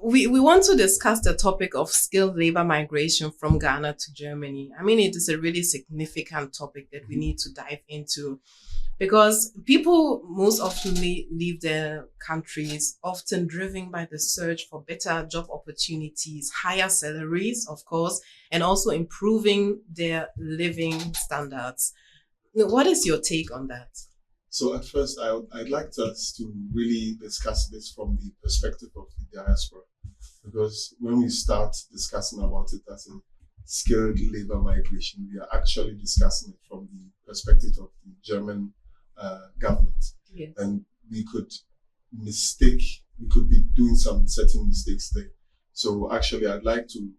we want to discuss the topic of skilled labor migration from Ghana to Germany. I mean, it is a really significant topic that we need to dive into because people most often leave their countries, often driven by the search for better job opportunities, higher salaries, of course, and also improving their living standards. What is your take on that? So at first, I'd like us to really discuss this from the perspective of the diaspora, because when we start discussing about it as a skilled labor migration, we are actually discussing it from the perspective of the German government. Yes. And we could be doing some certain mistakes there. So actually, I'd like to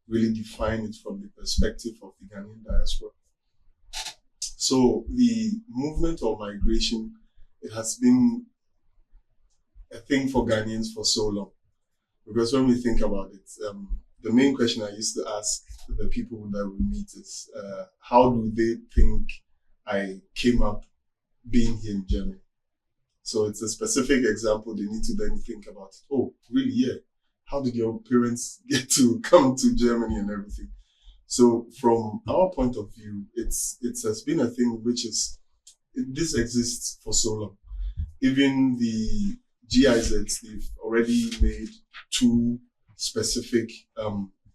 really define it from the perspective of the Ghanaian diaspora. So the movement of migration, it has been a thing for Ghanaians for so long. Because when we think about it, the main question I used to ask the people that we meet is, how do they think I came up being here in Germany? So it's a specific example they need to then think about. Oh, really? Yeah. How did your parents get to come to Germany and everything? So from our point of view, it has been a thing which this exists for so long. Even the GIZs, they've already made 2 specific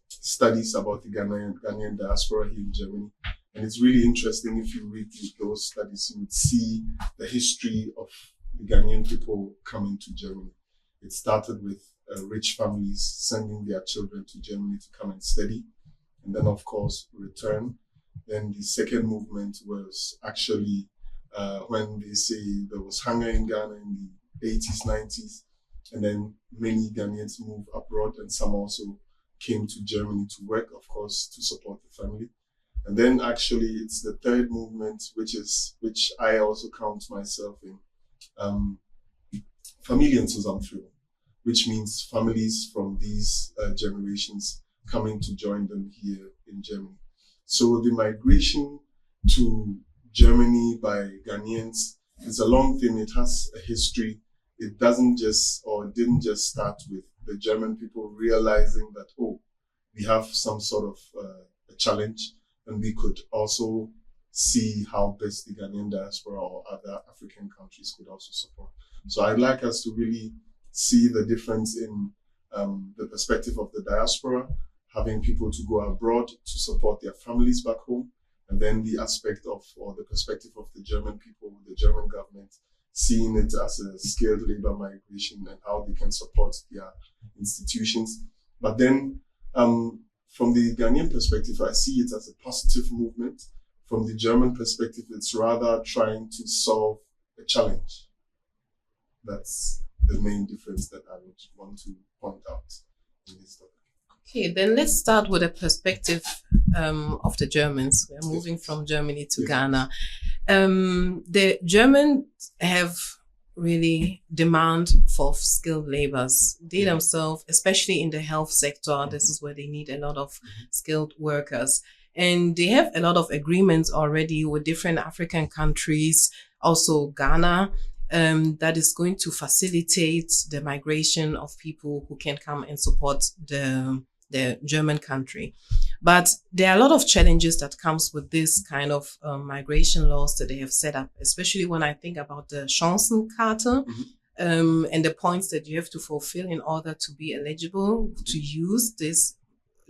studies about the Ghanaian diaspora here in Germany. And it's really interesting. If you read those studies, you would see the history of the Ghanaian people coming to Germany. It started with rich families sending their children to Germany to come and study, and then, of course, return. Then the second movement was actually when they say there was hunger in Ghana in the 80s, 90s, and then many Ghanaians moved abroad, and some also came to Germany to work, of course, to support the family. And then actually it's the third movement, which I also count myself in, Familienzusammenführung, which means families from these generations coming to join them here in Germany. So the migration to Germany by Ghanaians is a long thing. It has a history. It didn't just start with the German people realizing that, oh, we have some sort of a challenge, and we could also see how best the Ghanaian diaspora or other African countries could also support. So I'd like us to really see the difference in the perspective of the diaspora, having people to go abroad to support their families back home, and then the aspect of, or the perspective of the German people, the German government, seeing it as a skilled labor migration and how they can support their institutions. But then from the Ghanaian perspective, I see it as a positive movement. From the German perspective, it's rather trying to solve a challenge. That's the main difference that I would want to point out in this topic. Okay, then let's start with a perspective of the Germans. We are moving from Germany to Ghana. The Germans have really demand for skilled laborers. They themselves, especially in the health sector, this is where they need a lot of skilled workers. And they have a lot of agreements already with different African countries, also Ghana, that is going to facilitate the migration of people who can come and support the German country. But there are a lot of challenges that comes with this kind of migration laws that they have set up, especially when I think about the Chancenkarte and the points that you have to fulfill in order to be eligible to use this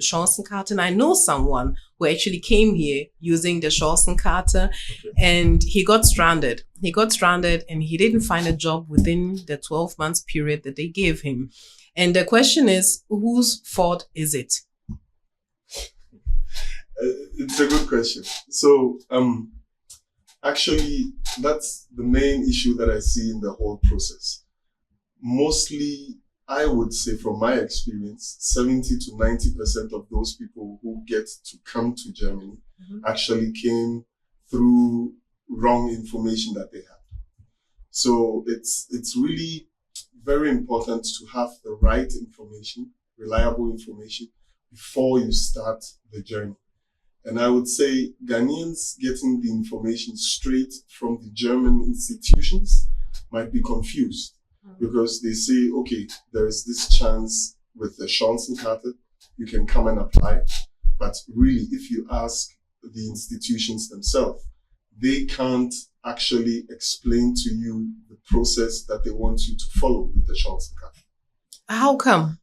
Chancenkarte. And I know someone who actually came here using the Chancenkarte, and he got stranded. He got stranded and he didn't find a job within the 12 months period that they gave him. And the question is, whose fault is it? It's a good question. So actually, that's the main issue that I see in the whole process. Mostly, I would say from my experience, 70 to 90% of those people who get to come to Germany actually came through wrong information that they had. So it's really very important to have the right information, reliable information, before you start the journey. And I would say Ghanaians getting the information straight from the German institutions might be confused because they say, okay, there is this chance with the Chancenkarte, you can come and apply. But really, if you ask the institutions themselves, they can't actually explain to you the process that they want you to follow with the Chancenkarte. How come?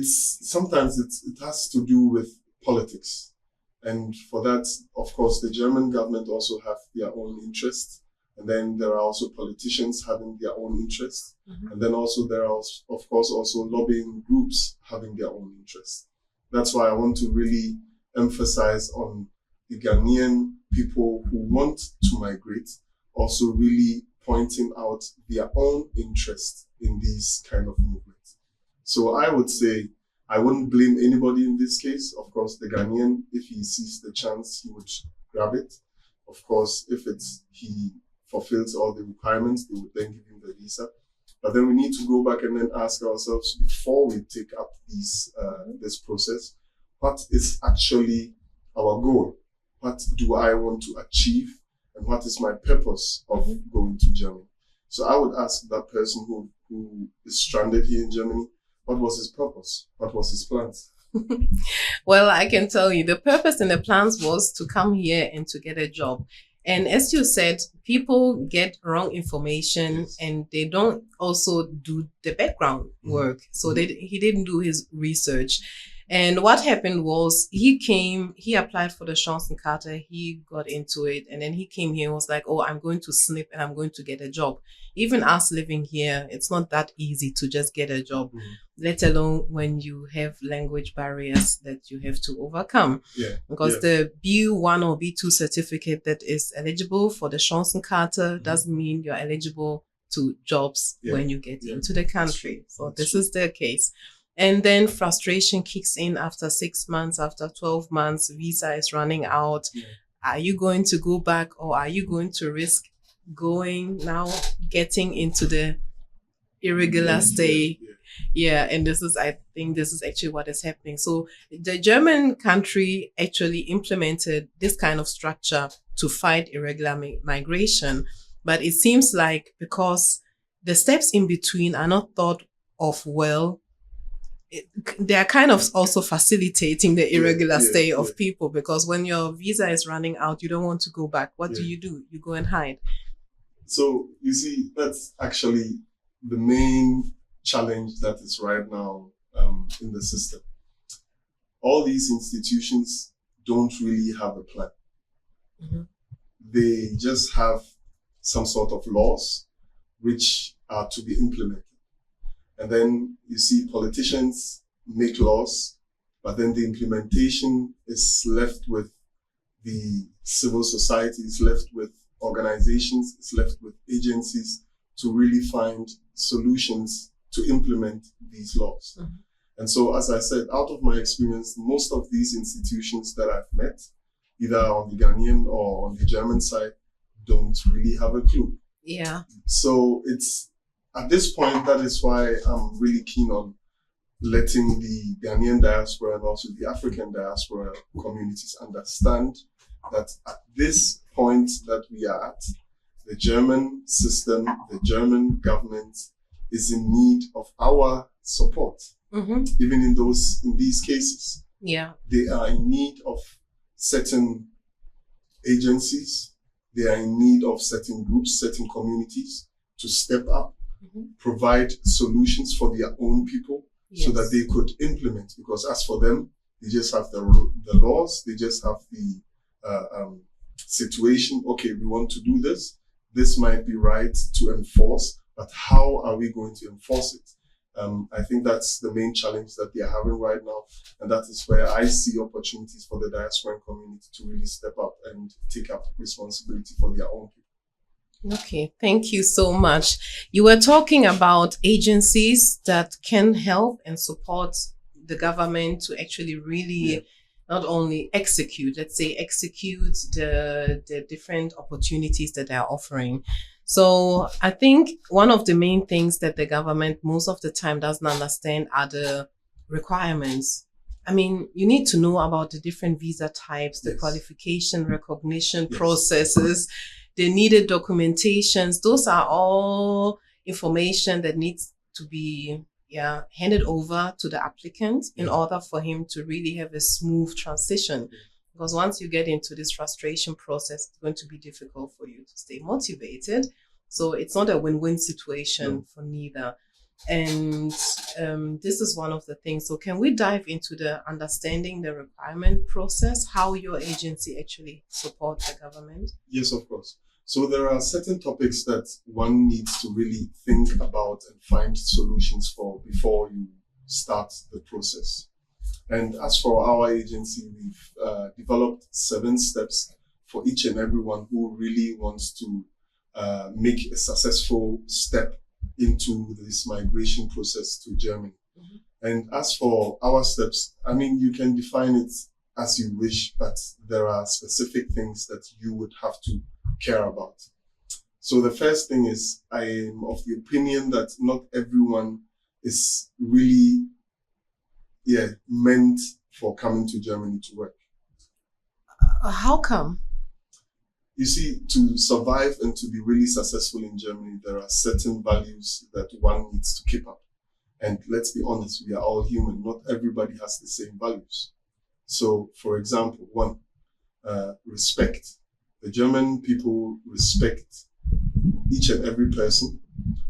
Sometimes it has to do with politics. And for that, of course, the German government also have their own interests. And then there are also politicians having their own interests. Mm-hmm. And then also there are, of course, also lobbying groups having their own interests. That's why I want to really emphasize on the Ghanaian people who want to migrate, also really pointing out their own interest in these kind of movements. So I would say, I wouldn't blame anybody in this case. Of course, the Ghanaian, if he sees the chance, he would grab it. Of course, if he fulfills all the requirements, they would then give him the visa. But then we need to go back and then ask ourselves, before we take up this process, what is actually our goal? What do I want to achieve? And what is my purpose of going to Germany? So I would ask that person who is stranded here in Germany, what was his purpose? What was his plans? Well, I can tell you the purpose and the plans was to come here and to get a job. And as you said, people get wrong information, Yes. and they don't also do the background work. So he didn't do his research. And what happened was he applied for the Chancenkarte, he got into it, and then he came here and was like, oh, I'm going to snip and I'm going to get a job. Even us living here, it's not that easy to just get a job, let alone when you have language barriers that you have to overcome. Yeah. Because the B1 or B2 certificate that is eligible for the Chancenkarte doesn't mean you're eligible to jobs when you get into the country. So this is the case. And then frustration kicks in after 6 months, after 12 months, visa is running out. Yeah. Are you going to go back, or are you going to risk getting into the irregular stay? Yeah, and I think this is actually what is happening. So the German country actually implemented this kind of structure to fight irregular migration. But it seems like because the steps in between are not thought of well, they are kind of also facilitating the irregular stay of people, because when your visa is running out, you don't want to go back. What do? You go and hide. So you see, that's actually the main challenge that is right now in the system. All these institutions don't really have a plan. They just have some sort of laws which are to be implemented. And then you see politicians make laws, but then the implementation is left with the civil society, is left with organizations, is left with agencies to really find solutions to implement these laws. And so, as I said, out of my experience, most of these institutions that I've met, either on the Ghanaian or on the German side, don't really have a clue. Yeah. So it's, at this point, that is why I'm really keen on letting the Ghanaian diaspora and also the African diaspora communities understand that at this point that we are at, the German system, the German government is in need of our support. Even in these cases. Yeah. They are in need of certain agencies. They are in need of certain groups, certain communities to step up, provide solutions for their own people so that they could implement. Because as for them, they just have the laws, they just have the situation. Okay, we want to do this. This might be right to enforce, but how are we going to enforce it? I think that's the main challenge that they are having right now. And that is where I see opportunities for the diaspora community to really step up and take up responsibility for their own people. Okay, thank you so much. You were talking about agencies that can help and support the government to actually really not only execute the different opportunities that they are offering. So I think one of the main things that the government most of the time doesn't understand are the requirements. I mean, you need to know about the different visa types, the qualification, recognition processes, the needed documentations. Those are all information that needs to be handed over to the applicant in order for him to really have a smooth transition. Because once you get into this frustration process, it's going to be difficult for you to stay motivated. So it's not a win-win situation for neither. And this is one of the things. So can we dive into the understanding the requirement process, how your agency actually supports the government? Yes, of course. So there are certain topics that one needs to really think about and find solutions for before you start the process. And as for our agency, we've developed 7 steps for each and everyone who really wants to make a successful step into this migration process to Germany. And as for our steps, I mean, you can define it as you wish, but there are specific things that you would have to care about. So the first thing is, I am of the opinion that not everyone is really meant for coming to Germany to work. How come? You see, to survive and to be really successful in Germany, there are certain values that one needs to keep up. And let's be honest, we are all human. Not everybody has the same values. So, for example, one, respect. The German people respect each and every person,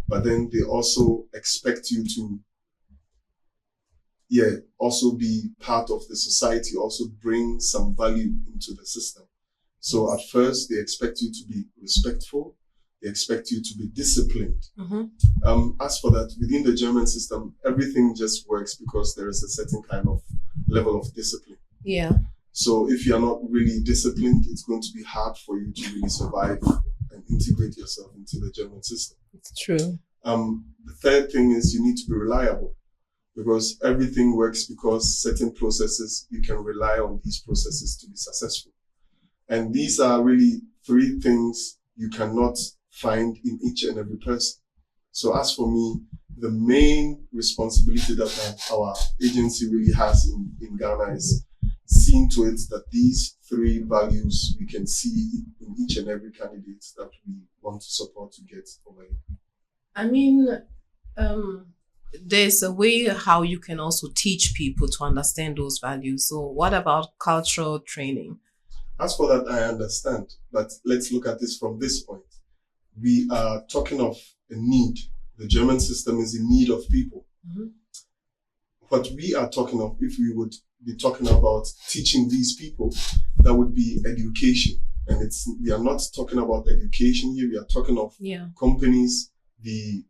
but then they also expect you to also be part of the society, also bring some value into the system. So at first, they expect you to be respectful. They expect you to be disciplined. As for that, within the German system, everything just works because there is a certain kind of level of discipline. Yeah. So if you're not really disciplined, it's going to be hard for you to really survive and integrate yourself into the German system. It's true. The third thing is you need to be reliable, because everything works because certain processes, you can rely on these processes to be successful. And these are really 3 things you cannot find in each and every person. So as for me, the main responsibility that our agency really has in Ghana is seeing to it that these 3 values we can see in each and every candidate that we want to support to get over here. I mean, there's a way how you can also teach people to understand those values. So what about cultural training? As for that, I understand, but let's look at this from this point. We are talking of a need. The German system is in need of people. What we are talking of, if we would be talking about teaching these people, that would be education. And we are not talking about education here. We are talking of companies, the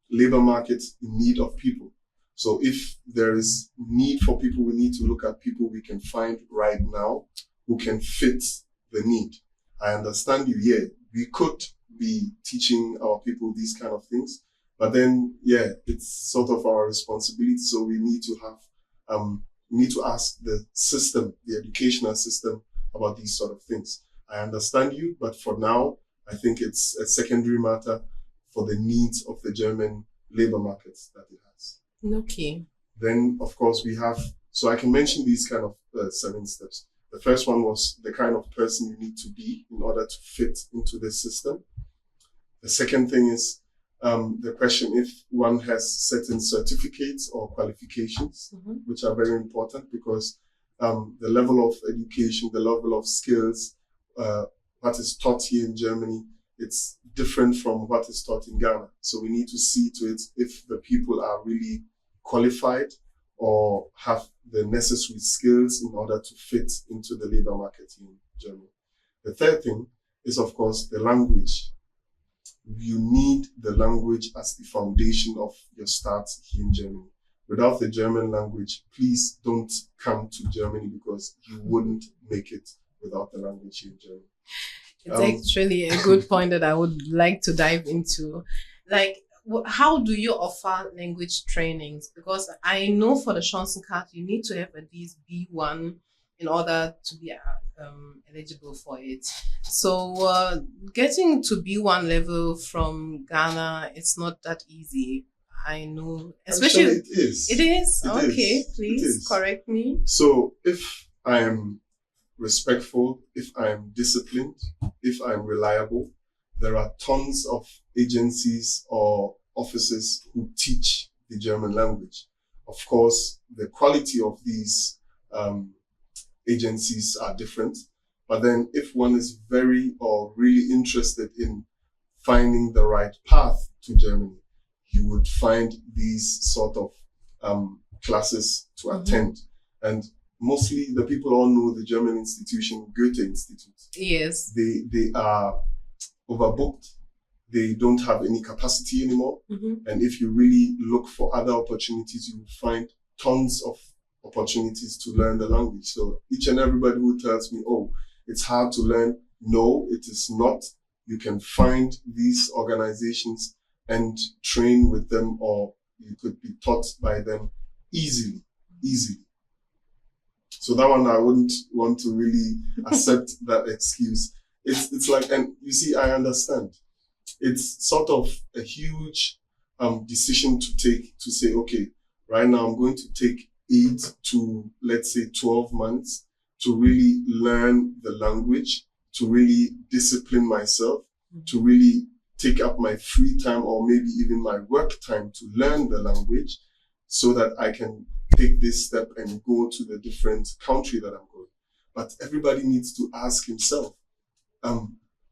labor market in need of people. So if there is need for people, we need to look at people we can find right now who can fit the need. I understand you, we could be teaching our people these kind of things, but then, it's sort of our responsibility. So we need to have, we need to ask the system, the educational system, about these sort of things. I understand you, but for now, I think it's a secondary matter for the needs of the German labor market that it has. Okay. Then, of course, we have, so I can mention these kind of 7 steps. The first one was the kind of person you need to be in order to fit into the system. The second thing is the question if one has certain certificates or qualifications, which are very important, because the level of education, the level of skills, what is taught here in Germany, it's different from what is taught in Ghana. So we need to see to it if the people are really qualified or have the necessary skills in order to fit into the labor market in Germany. The third thing is, of course, the language. You need the language as the foundation of your start here in Germany. Without the German language, please don't come to Germany, because you wouldn't make it without the language here in Germany. It's actually a good point that I would like to dive into. Like, how do you offer language trainings? Because I know for the Chancen card, you need to have at least B1 in order to be eligible for it. So getting to B1 level from Ghana, it's not that easy. I know, especially it is. It is? It okay, is. please correct me. So if I am respectful, if I am disciplined, if I am reliable, there are tons of agencies or offices who teach the German language. Of course, the quality of these agencies are different. But then if one is very or really interested in finding the right path to Germany, you would find these sort of classes to attend. And mostly the people all know the German institution, Goethe Institute. Yes. They are overbooked. They don't have any capacity anymore. And if you really look for other opportunities, you will find tons of opportunities to learn the language. So each and everybody who tells me, oh, it's hard to learn, no, it is not. You can find these organizations and train with them, or you could be taught by them easily. So that one, I wouldn't want to really accept that excuse. It's like, and you see, I understand. It's sort of a huge decision to take, to say, okay, right now I'm going to take 8 to, let's say, 12 months to really learn the language, to really discipline myself, to really take up my free time or maybe even my work time to learn the language, so that I can take this step and go to the different country that I'm going. But everybody needs to ask himself,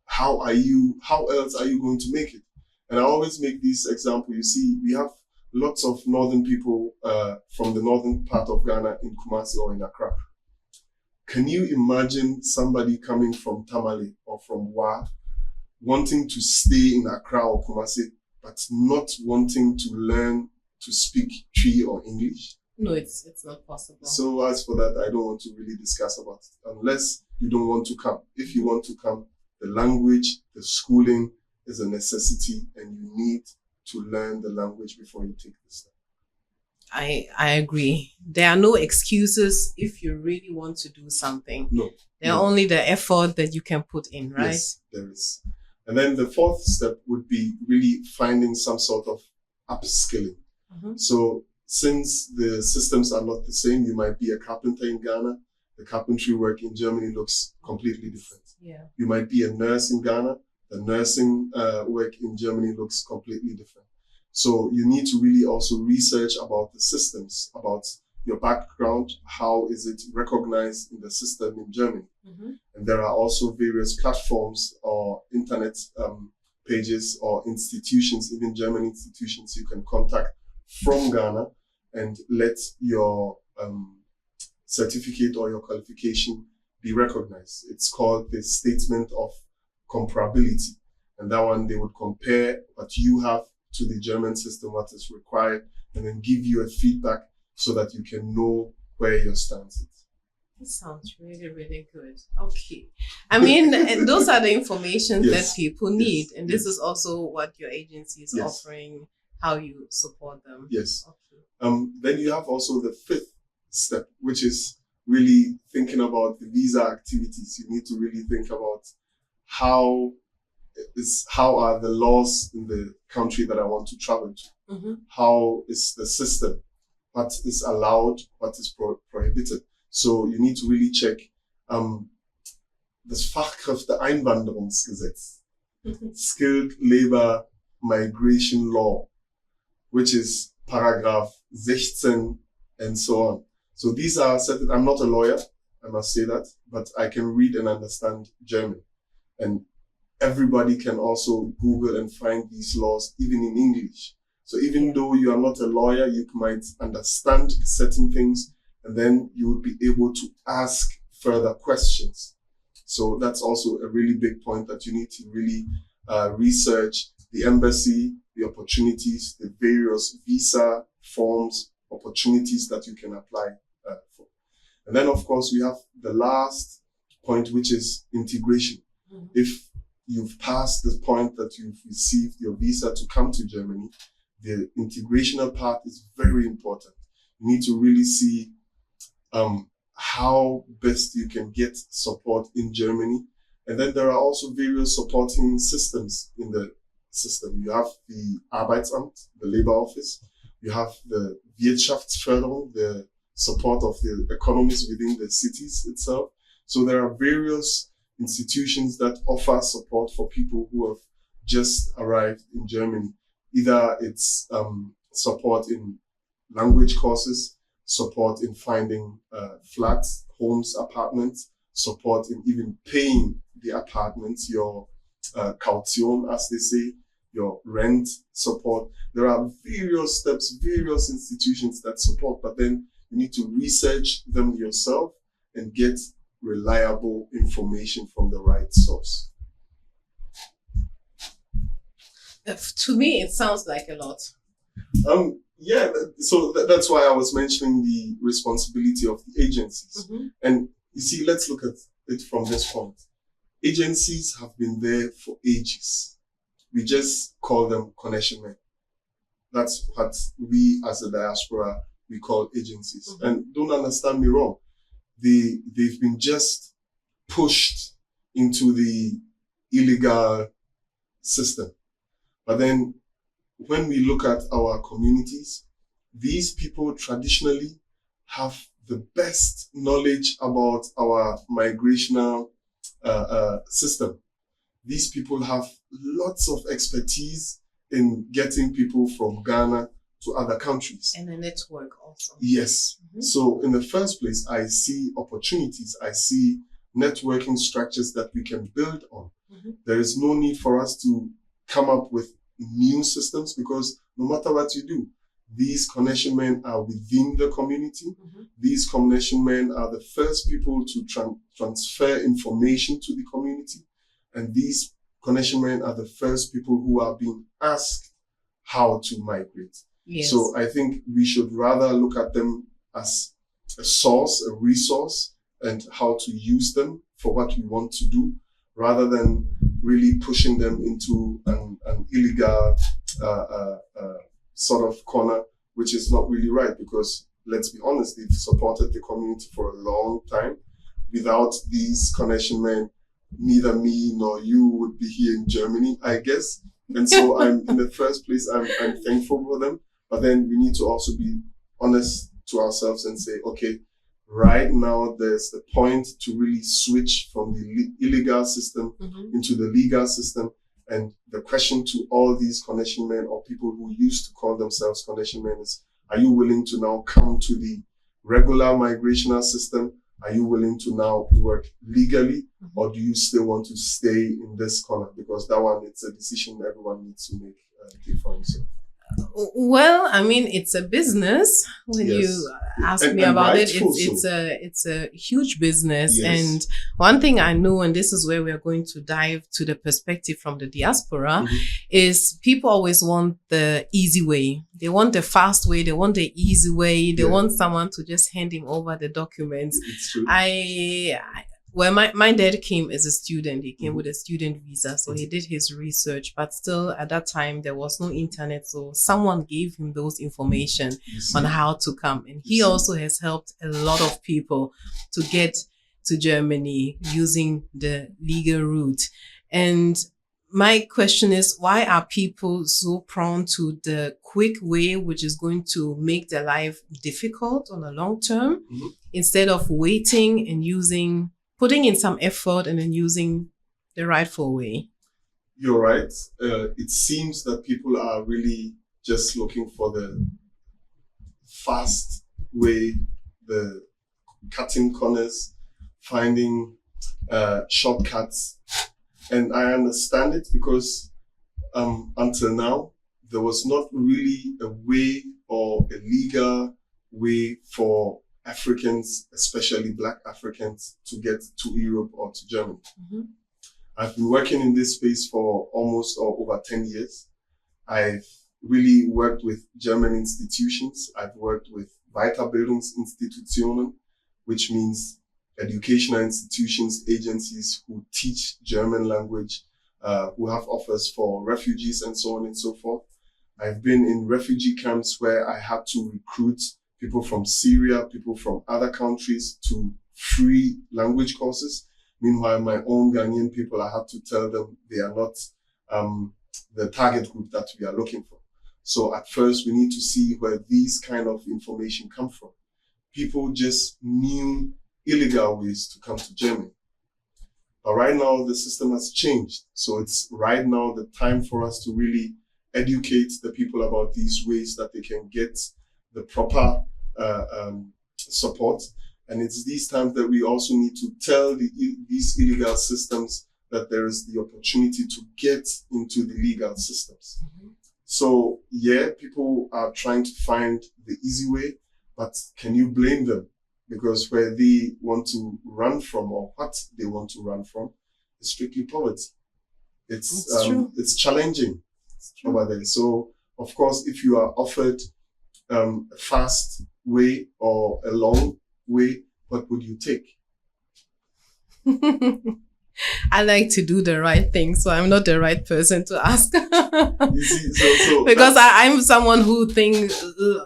how else are you going to make it? And I always make this example. You see, we have lots of northern people from the northern part of Ghana in Kumasi or in Accra. Can you imagine somebody coming from Tamale or from Wa wanting to stay in Accra or Kumasi, but not wanting to learn to speak Twi or English? No, it's not possible. So as for that, I don't want to really discuss about it, unless you don't want to come. If you want to come, the language, the schooling is a necessity, and you need to learn the language before you take this step. I agree. There are no excuses if you really want to do something. No. There are only the effort that you can put in, right? Yes, there is. And then the fourth step would be really finding some sort of upskilling. So since the systems are not the same, you might be a carpenter in Ghana. The carpentry work in Germany looks completely different. Yeah. You might be a nurse in Ghana. The nursing work in Germany looks completely different. So you need to really also research about the systems, about your background. How is it recognized in the system in Germany? And there are also various platforms or internet pages or institutions, even German institutions, you can contact from Ghana and let your certificate or your qualification be recognized. It's called the statement of comparability. And that one, they would compare what you have to the German system, what is required, and then give you a feedback so that you can know where your stance is. This sounds really, really good. Okay. I mean, and those are the information that people need. And this is also what your agency is offering, how you support them. Yes. Okay. Then you have also the fifth step, which is really thinking about the visa activities. You need to really think about how are the laws in the country that I want to travel to? How is the system? What is allowed? What is prohibited? So you need to really check das Fachkräfteeinwanderungsgesetz, Skilled Labor Migration Law, which is paragraph 16 and so on. So these are certain, I'm not a lawyer, I must say that, but I can read and understand German. And everybody can also Google and find these laws, even in English. So even though you are not a lawyer, you might understand certain things, and then you would be able to ask further questions. So that's also a really big point, that you need to really research the embassy, the opportunities, the various visa forms, opportunities that you can apply for. And then, of course, we have the last point, which is integration. If you've passed the point that you've received your visa to come to Germany, the integrational part is very important. You need to really see how best you can get support in Germany. And then there are also various supporting systems in the system. You have the Arbeitsamt, the labor office. You have the Wirtschaftsförderung, the support of the economies within the cities itself. So there are various institutions that offer support for people who have just arrived in Germany. Either it's support in language courses, support in finding flats, homes, apartments, support in even paying the apartments, your caution, as they say, your rent support. There are various steps, various institutions that support, but then you need to research them yourself and get reliable information from the right source. To me, it sounds like a lot. Yeah, so that's why I was mentioning the responsibility of the agencies. And you see, let's look at it from this point. Agencies have been there for ages. We just call them connection men. That's what we as a diaspora, we call agencies. And don't understand me wrong. They've been just pushed into the illegal system. But then when we look at our communities, these people traditionally have the best knowledge about our migrational system. These people have lots of expertise in getting people from Ghana to other countries. And a network also. Yes. So in the first place, I see opportunities. I see networking structures that we can build on. There is no need for us to come up with new systems, because no matter what you do, these connection men are within the community. These connection men are the first people to transfer information to the community. And these connection men are the first people who are being asked how to migrate. Yes. So I think we should rather look at them as a source, a resource, and how to use them for what we want to do, rather than really pushing them into an illegal sort of corner, which is not really right, because let's be honest, they've supported the community for a long time. Without these connection men, neither me nor you would be here in Germany, I guess. And so in the first place, I'm thankful for them. But then we need to also be honest to ourselves and say, okay, right now there's the point to really switch from the illegal system into the legal system. And the question to all these connection men, or people who used to call themselves connection men, is, are you willing to now come to the regular migrational system? Are you willing to now work legally, or do you still want to stay in this corner? Because that one, it's a decision everyone needs to make for himself. Well, I mean, it's a business. When you ask me about it, it's a huge business. Yes. And one thing I know, and this is where we are going to dive to the perspective from the diaspora, is people always want the easy way. They want the fast way. They want the easy way. They want someone to just hand him over the documents. It's true. Well, my dad came as a student. He came with a student visa. So he did his research, but still at that time, there was no internet. So someone gave him those information on how to come. And he also has helped a lot of people to get to Germany using the legal route. And my question is, why are people so prone to the quick way, which is going to make their life difficult on a long term, instead of waiting and putting in some effort and then using the rightful way? You're right. It seems that people are really just looking for the fast way, the cutting corners, finding shortcuts. And I understand it, because until now, there was not really a way or a legal way for Africans, especially Black Africans, to get to Europe or to Germany. I've been working in this space for almost or over 10 years. I've really worked with German institutions. I've worked with Weiterbildungsinstitutionen, which means educational institutions, agencies who teach German language, who have offers for refugees and so on and so forth. I've been in refugee camps where I had to recruit people from Syria, people from other countries to free language courses. Meanwhile, my own Ghanaian people, I had to tell them they are not the target group that we are looking for. So at first, we need to see where these kind of information come from. People just knew illegal ways to come to Germany. But right now, the system has changed. So it's right now the time for us to really educate the people about these ways that they can get the proper support. And it's these times that we also need to tell these illegal systems that there is the opportunity to get into the legal systems. Mm-hmm. So yeah, people are trying to find the easy way, but can you blame them? Because where they want to run from, or what they want to run from, is strictly poverty. It's challenging over there. So of course, if you are offered a fast way or a long way, what would you take? I like to do the right thing, so I'm not the right person to ask. You see, because I'm someone who thinks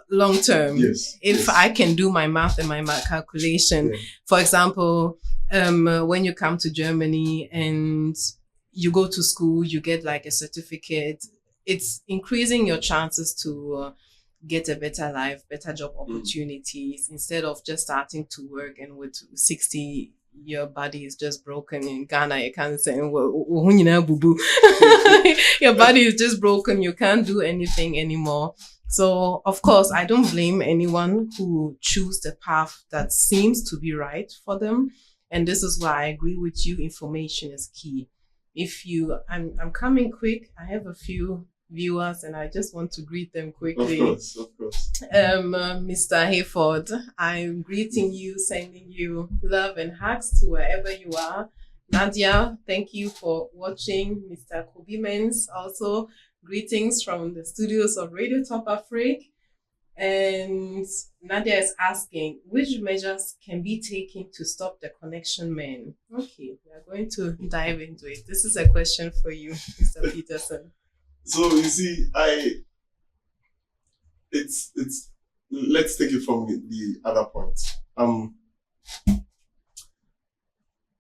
long term. Yes. If I can do my math and my calculation, for example, when you come to Germany and you go to school, you get like a certificate. It's increasing your chances to get a better life, better job opportunities, instead of just starting to work and with 60, your body is just broken. In Ghana, you can't say, your body is just broken. You can't do anything anymore. So, of course, I don't blame anyone who choose the path that seems to be right for them. And this is why I agree with you. Information is key. I'm coming quick. I have a few viewers and I just want to greet them quickly. Of course. Mr. Hayford, I'm greeting you, sending you love and hugs to wherever you are. Nadia, thank you for watching. Mr. Kobimens, also greetings from the studios of Radio Top Africa. And Nadia is asking, which measures can be taken to stop the connection men? Okay, we are going to dive into it. This is a question for you, Mr. Peterson. So you see, let's take it from the other point.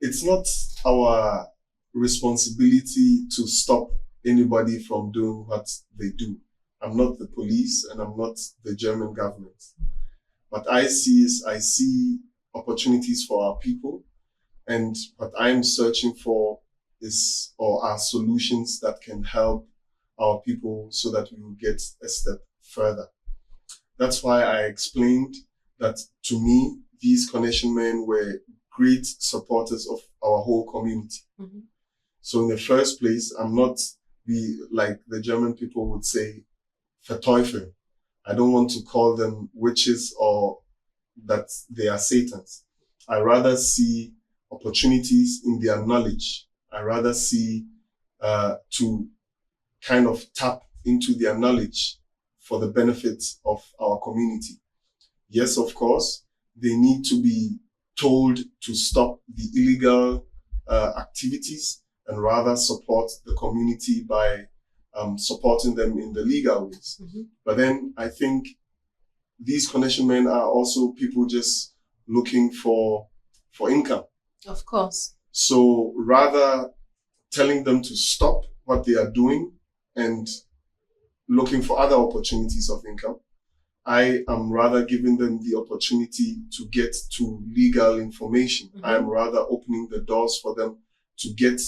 It's not our responsibility to stop anybody from doing what they do. I'm not the police and I'm not the German government. What I see opportunities for our people, and what I'm searching for are solutions that can help our people so that we will get a step further. That's why I explained that to me, these connection men were great supporters of our whole community. Mm-hmm. So in the first place, I'm not like the German people would say, Verteufel. I don't want to call them witches or that they are Satans. I rather see opportunities in their knowledge. I rather see to kind of tap into their knowledge for the benefit of our community. Yes, of course, they need to be told to stop the illegal activities and rather support the community by supporting them in the legal ways. Mm-hmm. But then I think these connection men are also people just looking for income. Of course. So rather telling them to stop what they are doing and looking for other opportunities of income, I am rather giving them the opportunity to get to legal information. Mm-hmm. I am rather opening the doors for them to get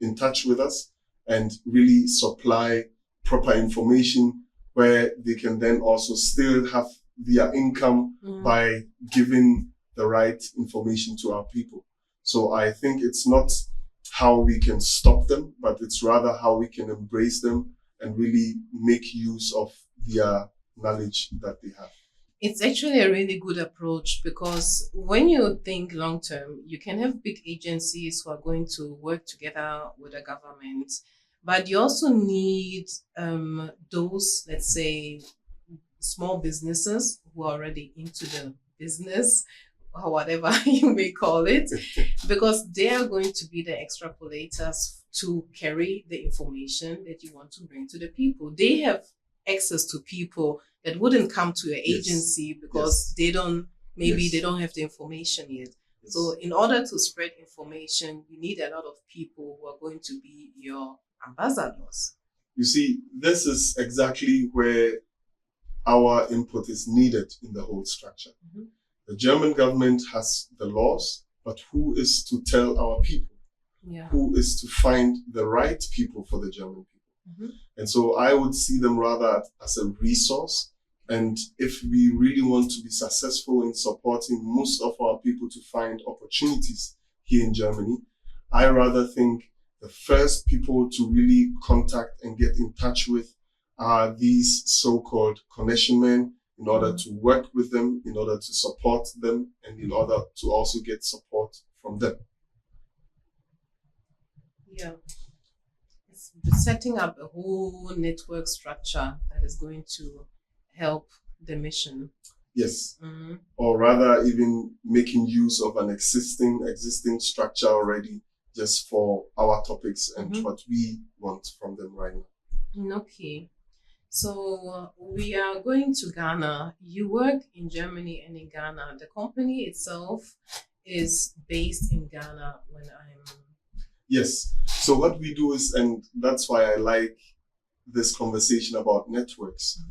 in touch with us and really supply proper information where they can then also still have their income by giving the right information to our people. So I think it's not how we can stop them, but it's rather how we can embrace them and really make use of their knowledge that they have. It's actually a really good approach because when you think long term, you can have big agencies who are going to work together with the government, but you also need those, let's say, small businesses who are already into the business or whatever you may call it, because they are going to be the extrapolators to carry the information that you want to bring to the people. They have access to people that wouldn't come to your agency because they don't have the information yet. Yes. So in order to spread information, you need a lot of people who are going to be your ambassadors. You see, this is exactly where our input is needed in the whole structure. Mm-hmm. The German government has the laws, but who is to tell our people? Yeah. Who is to find the right people for the German people? And so I would see them rather as a resource. And if we really want to be successful in supporting most of our people to find opportunities here in Germany, I rather think the first people to really contact and get in touch with are these so-called connection men, in order to work with them, in order to support them, and in order to also get support from them. Yeah. It's setting up a whole network structure that is going to help the mission. Yes. Or rather even making use of an existing structure already just for our topics and what we want from them right now. Okay. So we are going to Ghana. You work in Germany and in Ghana. The company itself is based in Ghana when I'm... Yes. So what we do is, and that's why I like this conversation about networks.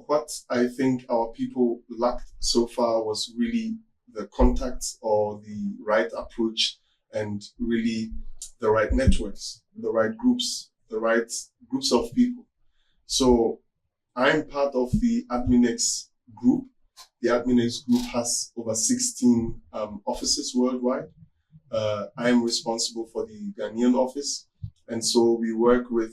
What I think our people lacked so far was really the contacts or the right approach and really the right networks, the right groups of people. So I'm part of the Adminex group. The Adminex group has over 16 offices worldwide. I am responsible for the Ghanaian office. And so we work with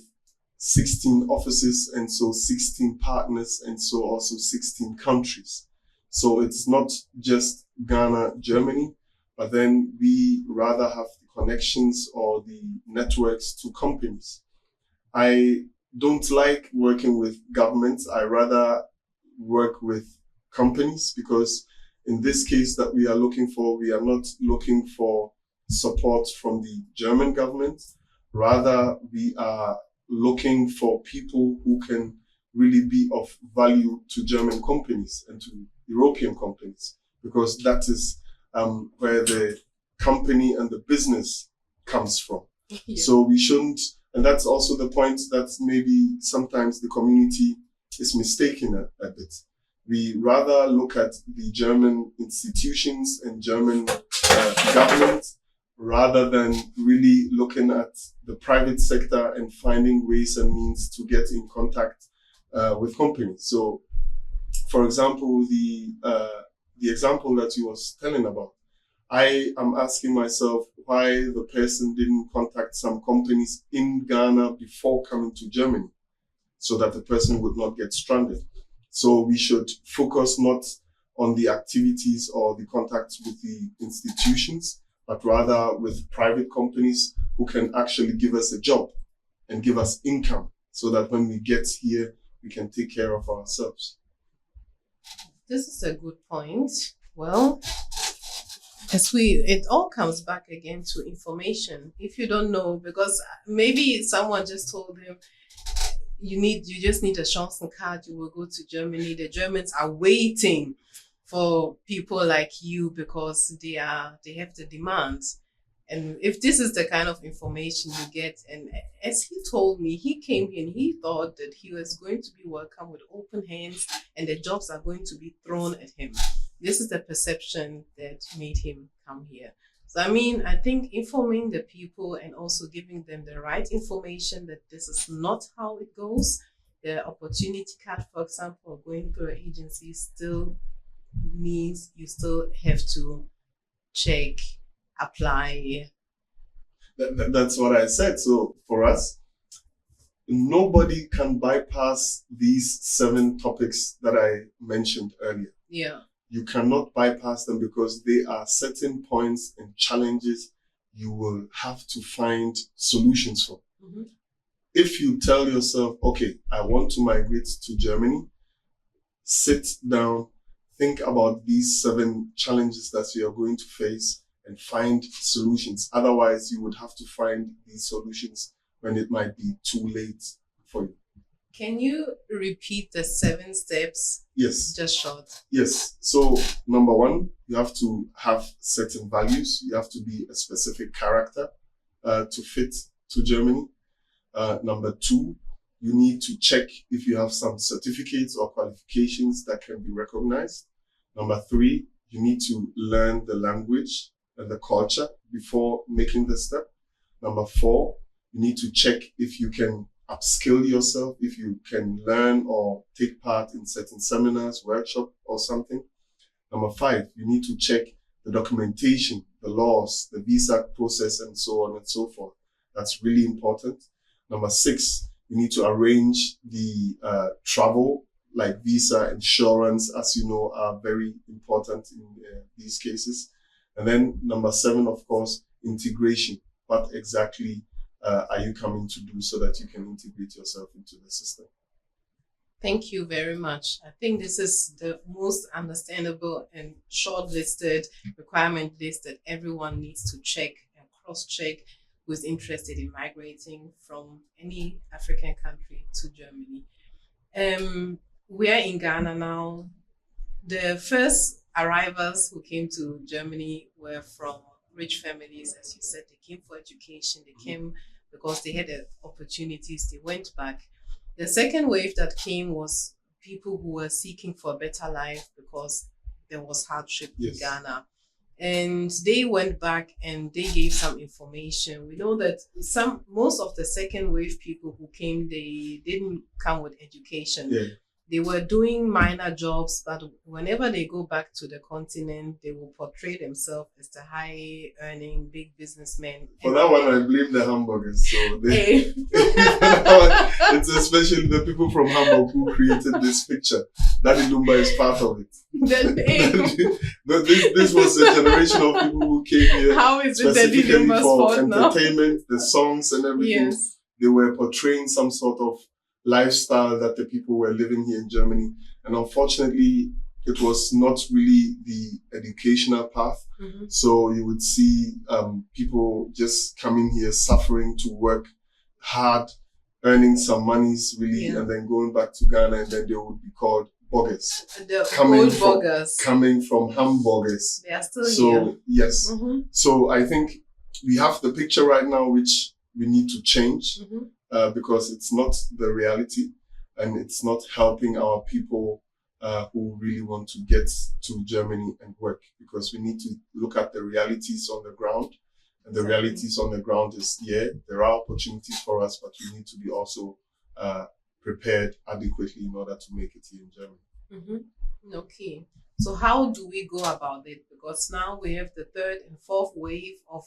16 offices and so 16 partners and so also 16 countries. So it's not just Ghana, Germany, but then we rather have the connections or the networks to companies. I don't like working with governments. I rather work with companies, because in this case that we are looking for, we are not looking for support from the German government. Rather, we are looking for people who can really be of value to German companies and to European companies, because that is where the company and the business comes from. Yeah. So we shouldn't, and that's also the point that maybe sometimes the community is mistaken a bit. We rather look at the German institutions and German government rather than really looking at the private sector and finding ways and means to get in contact with companies. So, for example, the example that you was telling about, I am asking myself why the person didn't contact some companies in Ghana before coming to Germany, so that the person would not get stranded. So we should focus not on the activities or the contacts with the institutions, but rather with private companies who can actually give us a job and give us income, so that when we get here, we can take care of ourselves. This is a good point. Well, it all comes back again to information. If you don't know, because maybe someone just told him, you just need a Chancen card, you will go to Germany. The Germans are waiting for people like you because they have the demands. And if this is the kind of information you get, and as he told me, he came here and he thought that he was going to be welcomed with open hands and the jobs are going to be thrown at him. This is the perception that made him come here. So, I think informing the people and also giving them the right information that this is not how it goes. The opportunity card, for example, going through an agency still means you still have to check, apply. That's what I said. So for us, nobody can bypass these 7 topics that I mentioned earlier. Yeah. You cannot bypass them because they are certain points and challenges you will have to find solutions for. Mm-hmm. If you tell yourself, okay, I want to migrate to Germany, sit down, think about these 7 challenges that you are going to face and find solutions. Otherwise, you would have to find these solutions when it might be too late for you. Can you repeat the 7 steps? Yes. Just short. Yes. So number 1, you have to have certain values. You have to be a specific character to fit to Germany. Number 2, you need to check if you have some certificates or qualifications that can be recognized. Number 3, you need to learn the language and the culture before making the step. Number 4, you need to check if you can upskill yourself, if you can learn or take part in certain seminars, workshop or something. Number 5, you need to check the documentation, the laws, the visa process, and so on and so forth. That's really important. Number 6, you need to arrange the travel, like visa, insurance, as you know, are very important in these cases. And then number 7, of course, integration. What exactly are you coming to do so that you can integrate yourself into the system? Thank you very much. I think this is the most understandable and short-listed requirement list that everyone needs to check and cross-check who is interested in migrating from any African country to Germany. We are in Ghana now. The first arrivals who came to Germany were from rich families, as you said. They came for education. They came because they had the opportunities. They went back. The second wave that came was people who were seeking for a better life because there was hardship in Ghana. And they went back and they gave some information. We know that most of the second wave people who came, they didn't come with education. Yeah. They were doing minor jobs, but whenever they go back to the continent, they will portray themselves as the high-earning big businessmen. For that one, I blame the hamburgers. So it's especially the people from Hamburg who created this picture. Daddy Lumba is part of it. This was a generation of people who came here. How is it Daddy Lumba's for entertainment, the songs and everything. Yes. They were portraying some sort of lifestyle that the people were living here in Germany. And unfortunately, it was not really the educational path. Mm-hmm. So you would see people just coming here, suffering to work hard, earning some monies really, and then going back to Ghana, and then they would be called boggers. Coming from hamburgers. They are still here. Yes. Mm-hmm. So I think we have the picture right now, which we need to change. Mm-hmm. Because it's not the reality and it's not helping our people who really want to get to Germany and work, because we need to look at the realities on the ground. And the realities on the ground is, there are opportunities for us, but we need to be also prepared adequately in order to make it here in Germany. Mm-hmm. Okay. So how do we go about it? Because now we have the 3rd and 4th wave of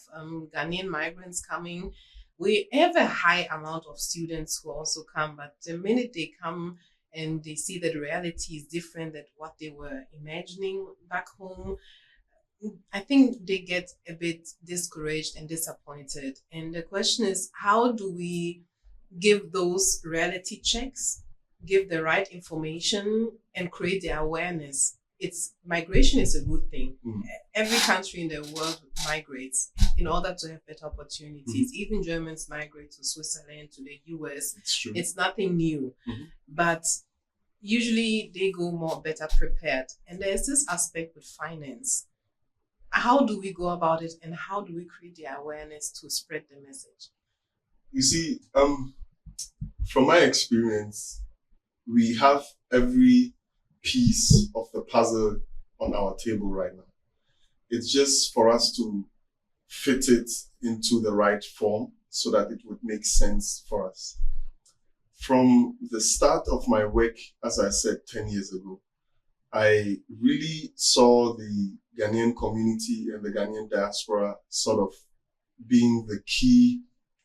Ghanaian migrants coming. We have a high amount of students who also come, but the minute they come and they see that the reality is different than what they were imagining back home, I think they get a bit discouraged and disappointed. And the question is, how do we give those reality checks, give the right information, and create the awareness? Migration is a good thing. Mm-hmm. Every country in the world migrates in order to have better opportunities. Mm-hmm. Even Germans migrate to Switzerland, to the US. It's true. It's nothing new. Mm-hmm. But usually they go more better prepared. And there's this aspect with finance. How do we go about it, and how do we create the awareness to spread the message? You see, from my experience, we have every piece of the puzzle on our table right now. It's just for us to fit it into the right form so that it would make sense for us. From the start of my work, as I said 10 years ago, I really saw the Ghanaian community and the Ghanaian diaspora sort of being the key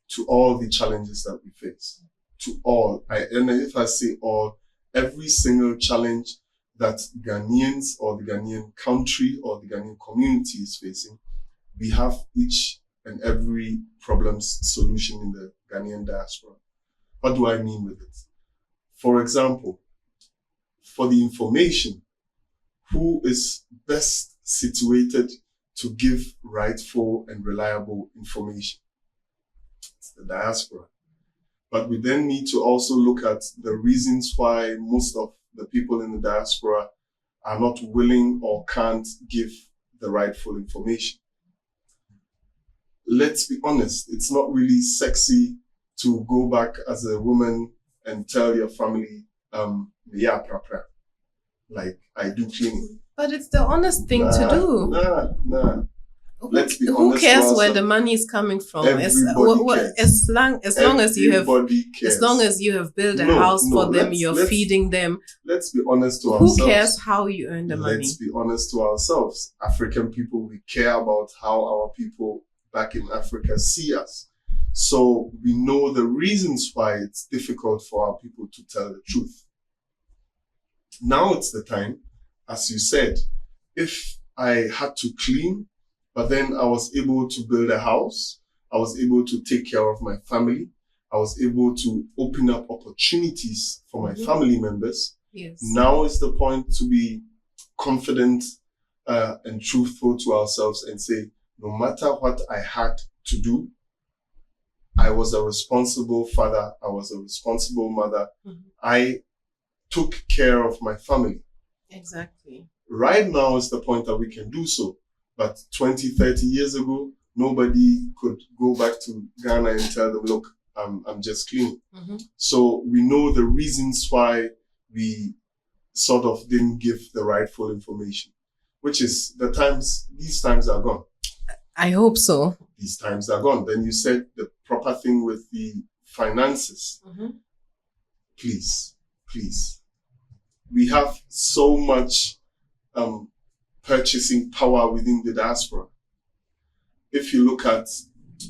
to all the challenges that we face. To all, and if I say all, every single challenge that Ghanaians or the Ghanaian country or the Ghanaian community is facing, we have each and every problem's solution in the Ghanaian diaspora. What do I mean with it? For example, for the information, who is best situated to give rightful and reliable information? It's the diaspora. But we then need to also look at the reasons why most of the people in the diaspora are not willing or can't give the rightful information. Let's be honest, it's not really sexy to go back as a woman and tell your family, like I do cleaning. But it's the honest thing to do. Nah. Let's be Who honest to cares where ourselves. the money is coming from? Everybody cares. As long as you have, Everybody cares. as long as you have built a No, house no, for them, let's- you're let's- feeding them. Let's be honest to Who ourselves. cares how you earn the money? Let's be honest to ourselves. African people, we care about how our people back in Africa see us. So we know the reasons why it's difficult for our people to tell the truth. Now it's the time, as you said, if I had to clean, but then I was able to build a house, I was able to take care of my family, I was able to open up opportunities for my family members. Yes. Now is the point to be confident and truthful to ourselves and say, no matter what I had to do, I was a responsible father, I was a responsible mother. I took care of my family. Exactly. Right now is the point that we can do so. But 20, 30 years ago, nobody could go back to Ghana and tell them, look, I'm just cleaning. So we know the reasons why we sort of didn't give the rightful information, which is these times are gone. I hope so. These times are gone. Then you said the proper thing with the finances. Please. We have so much purchasing power within the diaspora. If you look at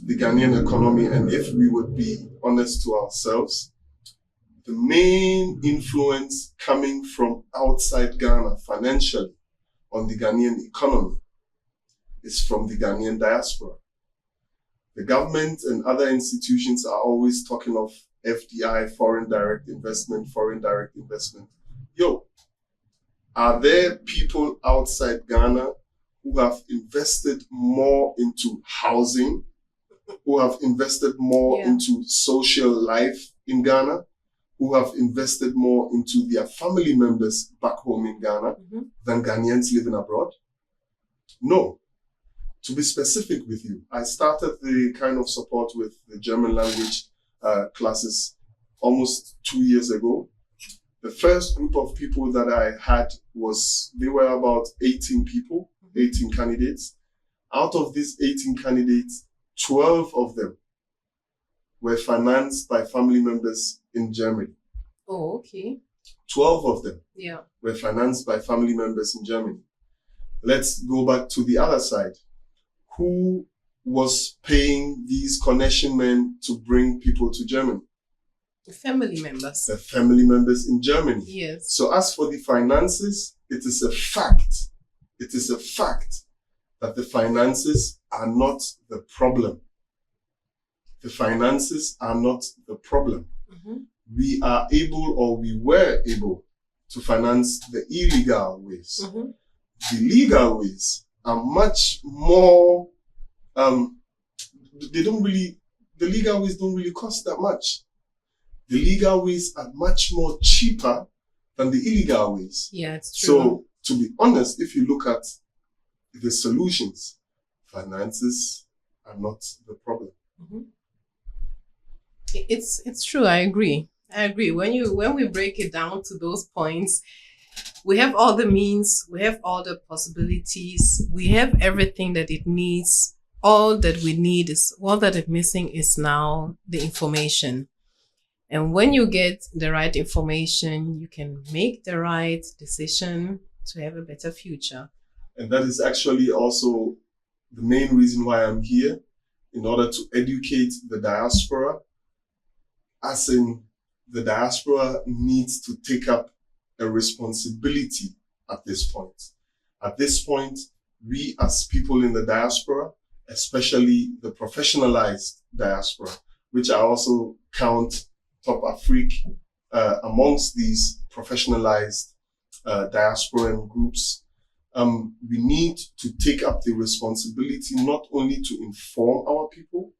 the Ghanaian economy, and if we would be honest to ourselves, the main influence coming from outside Ghana financially on the Ghanaian economy is from the Ghanaian diaspora. The government and other institutions are always talking of FDI, foreign direct investment. Yo, are there people outside Ghana who have invested more into housing, who have invested more into social life in Ghana, who have invested more into their family members back home in Ghana than Ghanaians living abroad? No. To be specific with you, I started the kind of support with the German language classes almost 2 years ago. The first group of people that I had they were about 18 people, 18 candidates. Out of these 18 candidates, 12 of them were financed by family members in Germany. Oh, okay. 12 of them were financed by family members in Germany. Let's go back to the other side. Who was paying these connection men to bring people to Germany? The family members. The family members in Germany. Yes. So as for the finances, it is a fact. It is a fact that the finances are not the problem. The finances are not the problem. We are able, or we were able, to finance the illegal ways. The legal ways are much more, the legal ways don't really cost that much. The legal ways are much more cheaper than the illegal ways. Yeah, it's true. So, to be honest, if you look at the solutions, finances are not the problem. It's true. I agree. When we break it down to those points, we have all the means, we have all the possibilities, we have everything that it needs. All that is missing is now the information. And when you get the right information, you can make the right decision to have a better future. And that is actually also the main reason why I'm here, in order to educate the diaspora, as in the diaspora needs to take up a responsibility at this point. At this point, we as people in the diaspora, especially the professionalized diaspora, which I also count Top Afrique amongst these professionalized diasporan groups, we need to take up the responsibility not only to inform our people,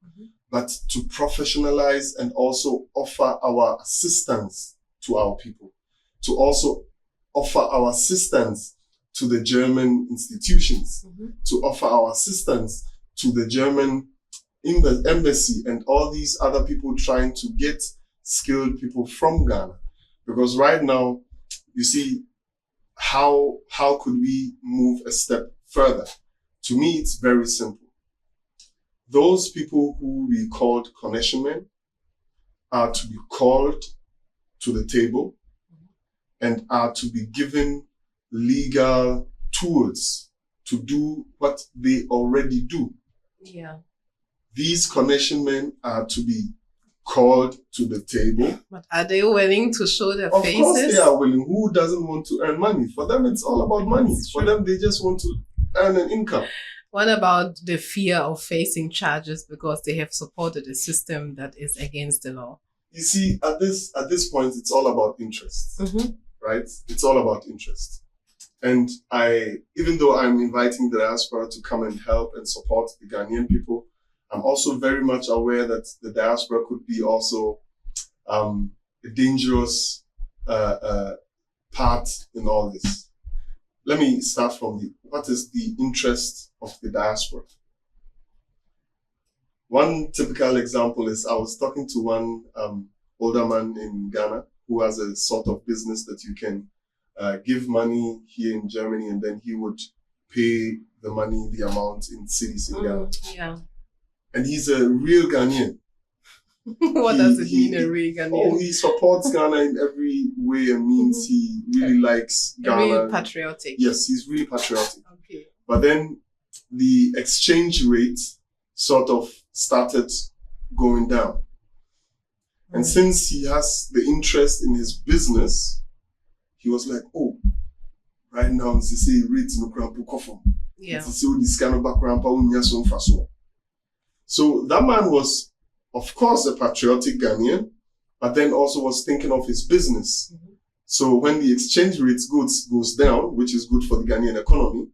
but to professionalize and also offer our assistance to our people, to also offer our assistance to the German institutions, to offer our assistance to the German embassy and all these other people trying to get skilled people from Ghana. Because right now, you see, how could we move a step further To me, it's very simple. Those people who we called connection men are to be called to the table and are to be given legal tools to do what they already do. Yeah. These connection men are to be called to the table. But are they willing to show their Of faces? course they are willing. Who doesn't want to earn money? For them, it's all about money. For them, they just want to earn an income. What about the fear of facing charges because they have supported a system that is against the law? You see, at this point, it's all about interest, right? It's all about interest. And even though I'm inviting the diaspora to come and help and support the Ghanaian people, I'm also very much aware that the diaspora could be also a dangerous part in all this. Let me start from what is the interest of the diaspora? One typical example is I was talking to one older man in Ghana who has a sort of business that you can give money here in Germany and then he would pay the money, the amount in cities in Ghana. Yeah. And he's a real Ghanaian. What does it mean, a real Ghanaian? Oh, he supports Ghana in every way and means. He really likes Ghana. Really patriotic. Yes, he's really patriotic. Okay. But then the exchange rate sort of started going down. And since he has the interest in his business, he was like, oh, right now, they say rates no crampo kofum. Yeah. They say this kind of background, so that man was, of course, a patriotic Ghanaian, but then also was thinking of his business. So when the exchange rate goes down, which is good for the Ghanaian economy,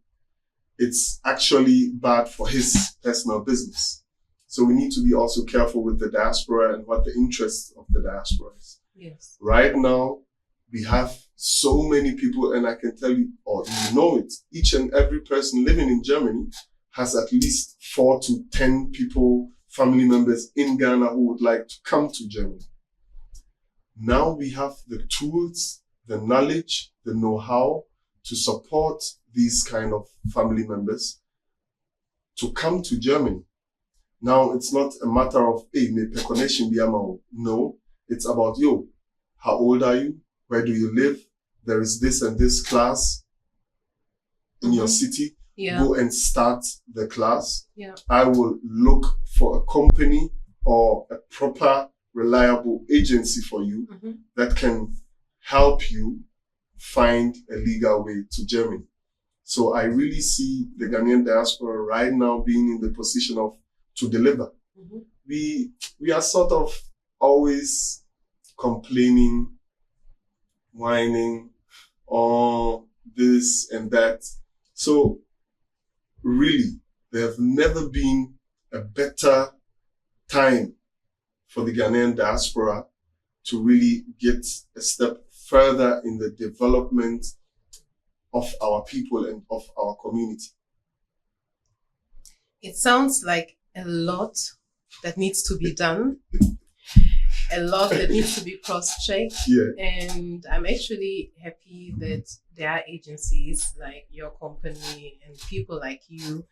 it's actually bad for his personal business. So we need to be also careful with the diaspora and what the interest of the diaspora is. Yes. Right now, we have so many people, and I can tell you, or you know it, each and every person living in Germany has at least 4 to 10 people, family members in Ghana who would like to come to Germany. Now we have the tools, the knowledge, the know-how to support these kind of family members to come to Germany. Now, it's not a matter of, hey, me pe connection be amao. No, it's about, yo, how old are you? Where do you live? There is this and this class in your city. Yeah. Go and start the class. Yeah. I will look for a company or a proper, reliable agency for you that can help you find a legal way to Germany. So I really see the Ghanaian diaspora right now being in the position of to deliver. We are sort of always complaining, whining, on this and that. So really, there have never been a better time for the Ghanaian diaspora to really get a step further in the development of our people and of our community. It sounds like a lot that needs to be done, a lot that needs to be cross-checked. Yeah. And I'm actually happy that there are agencies like your company and people like you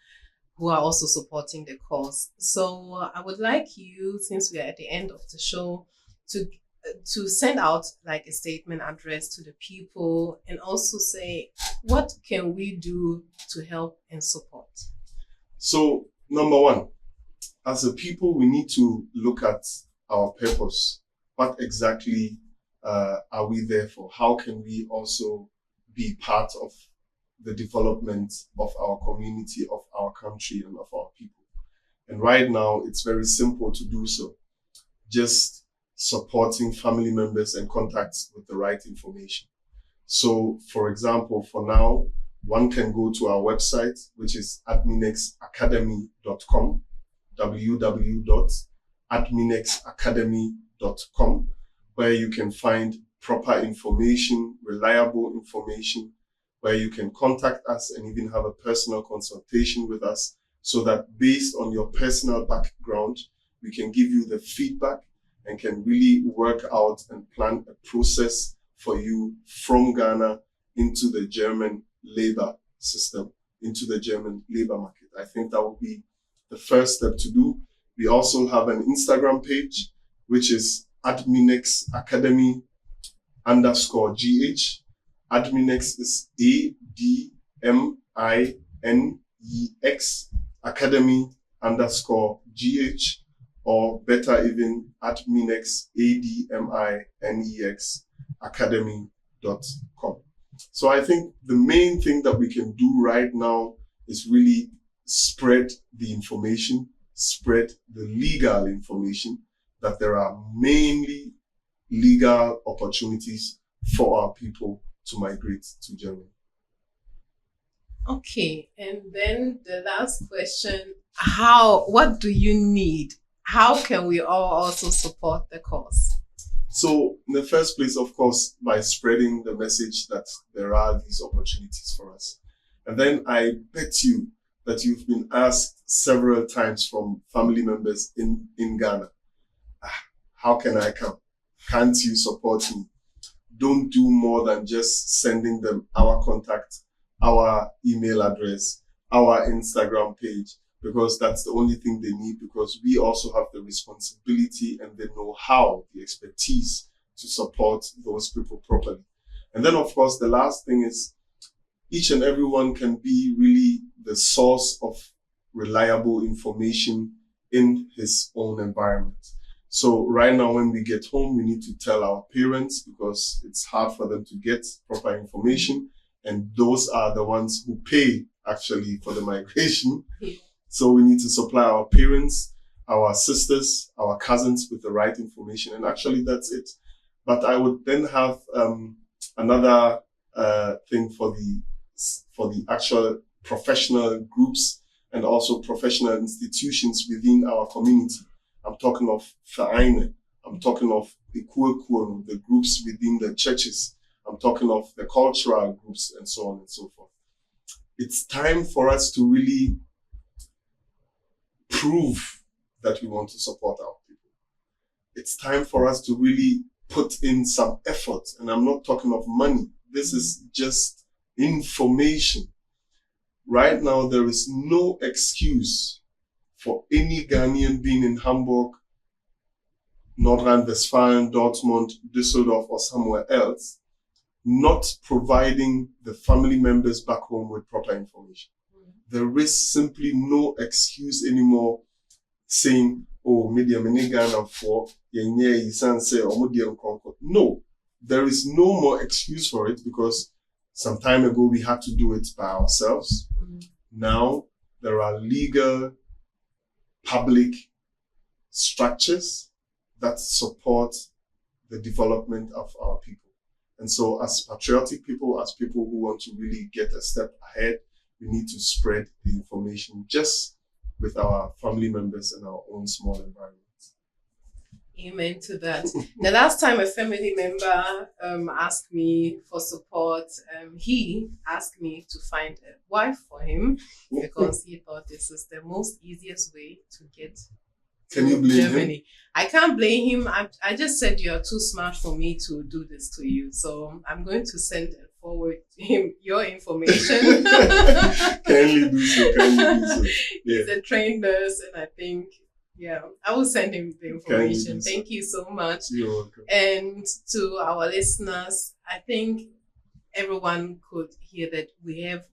who are also supporting the cause. So I would like you, since we are at the end of the show, to send out like a statement address to the people and also say, what can we do to help and support? So, number one, as a people, we need to look at our purpose. What exactly are we there for? How can we also be part of the development of our community, of our country, and of our people? And right now, it's very simple to do so. Just supporting family members and contacts with the right information. So, for example, for now, one can go to our website, which is adminexacademy.com, www.adminexacademy.com, where you can find proper information, reliable information, where you can contact us and even have a personal consultation with us, so that based on your personal background, we can give you the feedback and can really work out and plan a process for you from Ghana into the German labor system into the German labor market. I think that would be the first step to do. We also have an Instagram page, which is Adminex Academy _GH. Adminex is ADMINEX Academy _GH, or better even Adminex ADMINEX Academy.com. So I think the main thing that we can do right now is really spread the information, spread the legal information, that there are mainly legal opportunities for our people to migrate to Germany. Okay, and then the last question, what do you need? How can we all also support the cause? So in the first place, of course, by spreading the message that there are these opportunities for us. And then I bet you that you've been asked several times from family members in Ghana, how can I come? Can't you support me? Don't do more than just sending them our contact, our email address, our Instagram page, because that's the only thing they need, because we also have the responsibility and the know-how, the expertise to support those people properly. And then, of course, the last thing is each and everyone can be really the source of reliable information in his own environment. So right now, when we get home, we need to tell our parents, because it's hard for them to get proper information. And those are the ones who pay actually for the migration. Yeah. So we need to supply our parents, our sisters, our cousins with the right information. And actually that's it. But I would then have another thing for the actual professional groups and also professional institutions within our community. I'm talking of Vereine. I'm talking of the Kurkuren, the groups within the churches. I'm talking of the cultural groups and so on and so forth. It's time for us to really prove that we want to support our people. It's time for us to really put in some effort. And I'm not talking of money. This is just information. Right now, there is no excuse for any Ghanaian being in Hamburg, North Rhine-Westphalia, Dortmund, Düsseldorf, or somewhere else, not providing the family members back home with proper information. There is simply no excuse anymore saying, oh, media Ghana for no, there is no more excuse for it, because some time ago we had to do it by ourselves. Now there are legal public structures that support the development of our people. And so as patriotic people, as people who want to really get a step ahead, we need to spread the information just with our family members and our own small environments. Amen to that. The last time a family member asked me for support, he asked me to find a wife for him, because he thought this is the most easiest way to get Can you blame Germany. him? I can't blame him. I just said you're too smart for me to do this to you. So I'm going to send and forward him your information. Kindly do so. Kindly do so. Yeah. He's a trained nurse, and I think, yeah, I will send him the information. So. Thank you so much. You're welcome. And to our listeners, I think everyone could hear that we have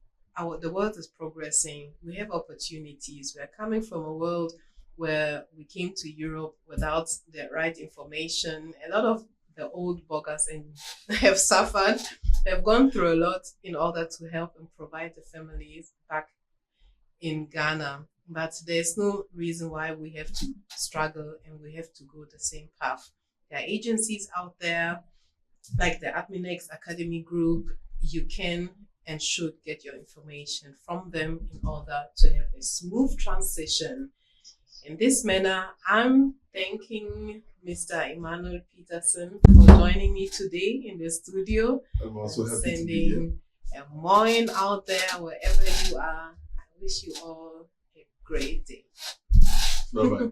the world is progressing. We have opportunities. We are coming from a world where we came to Europe without the right information. A lot of the old bloggers have suffered. They've gone through a lot in order to help and provide the families back in Ghana. But there's no reason why we have to struggle and we have to go the same path. There are agencies out there like the Adminex Academy Group. You can and should get your information from them in order to have a smooth transition. In this manner, I'm thanking Mr. Emmanuel Peterson for joining me today in the studio. I'm also happy to be sending a morning out there wherever you are. I wish you all a great day. Bye-bye.